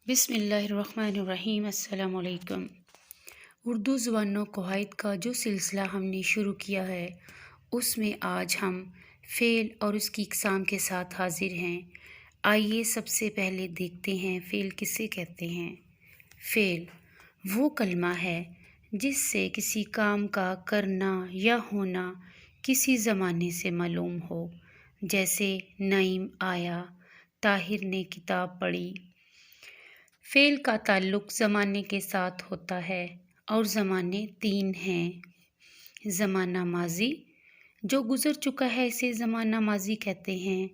بسم اللہ الرحمن الرحیم۔ السلام علیکم۔ اردو زبان و قواعد کا جو سلسلہ ہم نے شروع کیا ہے اس میں آج ہم فعل اور اس کی اقسام کے ساتھ حاضر ہیں۔ آئیے سب سے پہلے دیکھتے ہیں فعل کسے کہتے ہیں۔ فعل وہ کلمہ ہے جس سے کسی کام کا کرنا یا ہونا کسی زمانے سے معلوم ہو، جیسے نعیم آیا، طاہر نے کتاب پڑھی۔ فعل کا تعلق زمانے کے ساتھ ہوتا ہے اور زمانے تین ہیں۔ زمانہ ماضی، جو گزر چکا ہے اسے زمانہ ماضی کہتے ہیں۔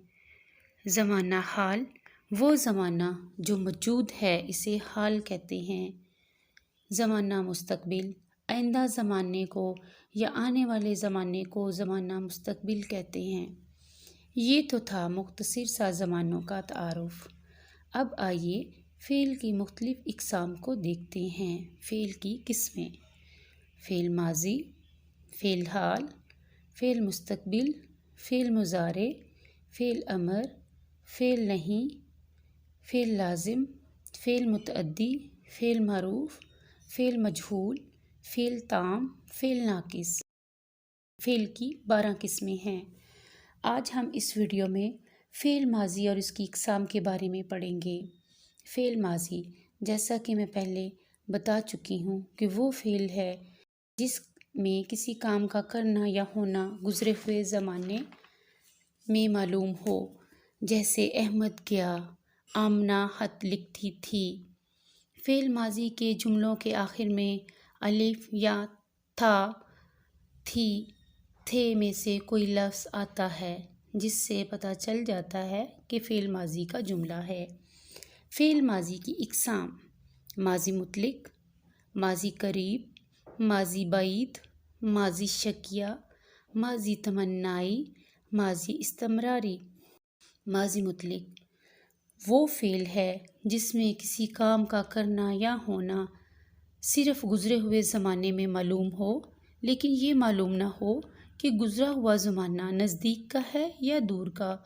زمانہ حال، وہ زمانہ جو موجود ہے اسے حال کہتے ہیں۔ زمانہ مستقبل، آئندہ زمانے کو یا آنے والے زمانے کو زمانہ مستقبل کہتے ہیں۔ یہ تو تھا مختصر سا زمانوں کا تعارف۔ اب آئیے فعل کی مختلف اقسام کو دیکھتے ہیں۔ فعل کی قسمیں: فعل ماضی، فعل حال، فعل مستقبل، فعل مضارع، فعل امر، فعل نہیں، فعل لازم، فعل متعدی، فعل معروف، فعل مجہول، فعل تام، فعل ناقص۔ فعل کی 12 قسمیں ہیں۔ آج ہم اس ویڈیو میں فعل ماضی اور اس کی اقسام کے بارے میں پڑھیں گے۔ فعل ماضی، جیسا کہ میں پہلے بتا چکی ہوں کہ وہ فعل ہے جس میں کسی کام کا کرنا یا ہونا گزرے ہوئے زمانے میں معلوم ہو، جیسے احمد گیا، آمنہ خط لکھتی تھی۔ فعل ماضی کے جملوں کے آخر میں الف یا تھا، تھی، تھے میں سے کوئی لفظ آتا ہے جس سے پتہ چل جاتا ہے کہ فعل ماضی کا جملہ ہے۔ فعل ماضی کی اقسام: ماضی مطلق، ماضی قریب، ماضی بعید، ماضی شکیہ، ماضی تمنائی، ماضی استمراری۔ ماضی مطلق وہ فعل ہے جس میں کسی کام کا کرنا یا ہونا صرف گزرے ہوئے زمانے میں معلوم ہو، لیکن یہ معلوم نہ ہو کہ گزرا ہوا زمانہ نزدیک کا ہے یا دور کا۔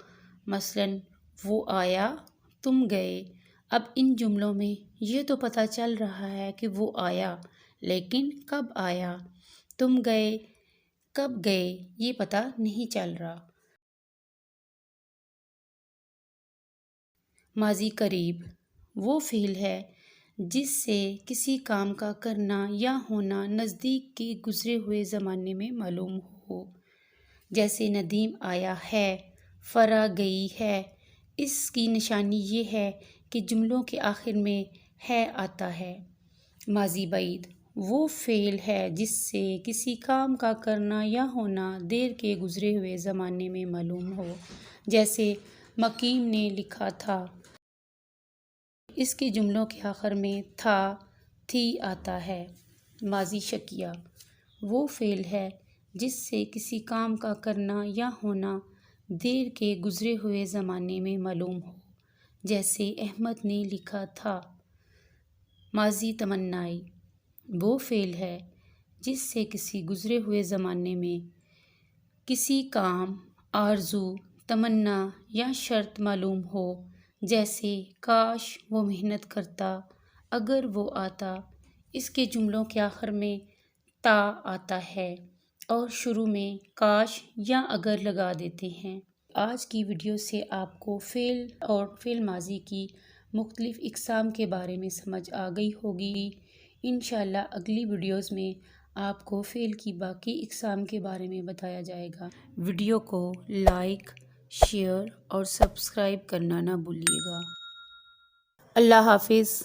مثلاً وہ آیا، تم گئے۔ اب ان جملوں میں یہ تو پتہ چل رہا ہے کہ وہ آیا، لیکن کب آیا؟ تم گئے، کب گئے، یہ پتہ نہیں چل رہا۔ ماضی قریب وہ فعل ہے جس سے کسی کام کا کرنا یا ہونا نزدیک کے گزرے ہوئے زمانے میں معلوم ہو، جیسے ندیم آیا ہے، فرح گئی ہے۔ اس کی نشانی یہ ہے کہ جملوں کے آخر میں ہے آتا ہے۔ ماضی بعید وہ فعل ہے جس سے کسی کام کا کرنا یا ہونا دیر کے گزرے ہوئے زمانے میں معلوم ہو، جیسے مقیم نے لکھا تھا۔ اس کے جملوں کے آخر میں تھا، تھی آتا ہے۔ ماضی شکیہ وہ فعل ہے جس سے کسی کام کا کرنا یا ہونا دیر کے گزرے ہوئے زمانے میں معلوم ہو، جیسے احمد نے لکھا تھا۔ ماضی تمنائی وہ فعل ہے جس سے کسی گزرے ہوئے زمانے میں کسی کام، آرزو، تمنا یا شرط معلوم ہو، جیسے کاش وہ محنت کرتا، اگر وہ آتا۔ اس کے جملوں کے آخر میں تا آتا ہے اور شروع میں کاش یا اگر لگا دیتے ہیں۔ آج کی ویڈیو سے آپ کو فعل اور فعل ماضی کی مختلف اقسام کے بارے میں سمجھ آ گئی ہوگی۔ انشاءاللہ اگلی ویڈیوز میں آپ کو فعل کی باقی اقسام کے بارے میں بتایا جائے گا۔ ویڈیو کو لائک، شیئر اور سبسکرائب کرنا نہ بھولیے گا۔ اللہ حافظ۔